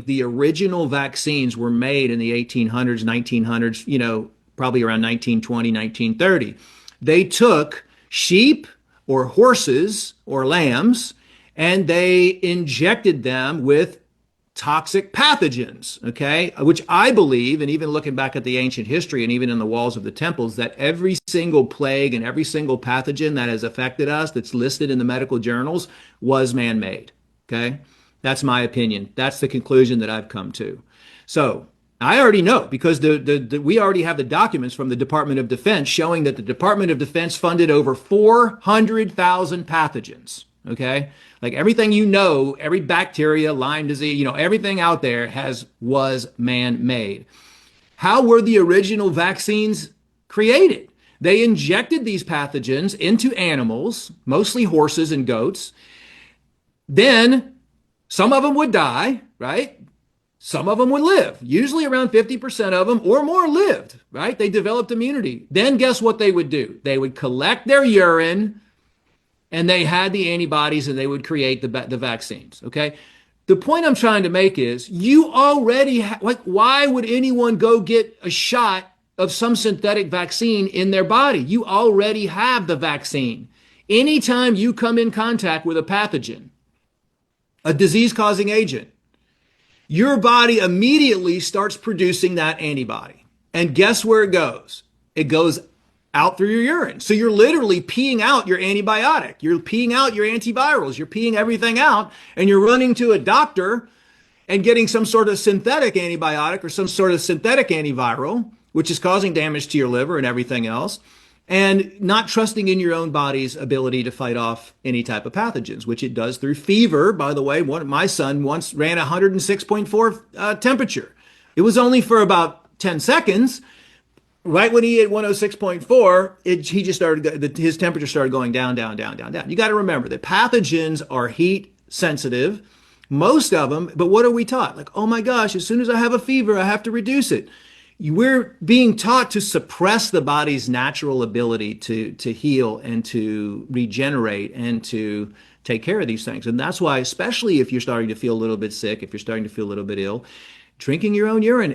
the original vaccines were made in the 1800s, 1900s, probably around 1920, 1930. They took sheep or horses or lambs and they injected them with toxic pathogens, okay? Which I believe, and even looking back at the ancient history and even in the walls of the temples, that every single plague and every single pathogen that has affected us that's listed in the medical journals was man-made, okay? That's my opinion. That's the conclusion that I've come to. So I already know because we already have the documents from the Department of Defense showing that the Department of Defense funded over 400,000 pathogens, okay? Like everything every bacteria, Lyme disease, everything out there was man-made. How were the original vaccines created? They injected these pathogens into animals, mostly horses and goats. Then some of them would die, right? Some of them would live. Usually around 50% of them or more lived, right? They developed immunity. Then guess what they would do? They would collect their urine and they had the antibodies and they would create the vaccines, okay? The point I'm trying to make is you already why would anyone go get a shot of some synthetic vaccine in their body? You already have the vaccine. Anytime you come in contact with a pathogen, a disease-causing agent, your body immediately starts producing that antibody. And guess where it goes? It goes out through your urine. So you're literally peeing out your antibiotic. You're peeing out your antivirals. You're peeing everything out, and you're running to a doctor and getting some sort of synthetic antibiotic or some sort of synthetic antiviral, which is causing damage to your liver and everything else, and not trusting in your own body's ability to fight off any type of pathogens, which it does through fever. By the way, my son once ran 106.4 temperature. It was only for about 10 seconds. Right when he hit 106.4, he just his temperature started going down, down, down, down, down. You got to remember that pathogens are heat sensitive, most of them. But what are we taught? Like, oh my gosh, as soon as I have a fever, I have to reduce it. We're being taught to suppress the body's natural ability to heal and to regenerate and to take care of these things. And that's why, especially if you're starting to feel a little bit sick, if you're starting to feel a little bit ill, drinking your own urine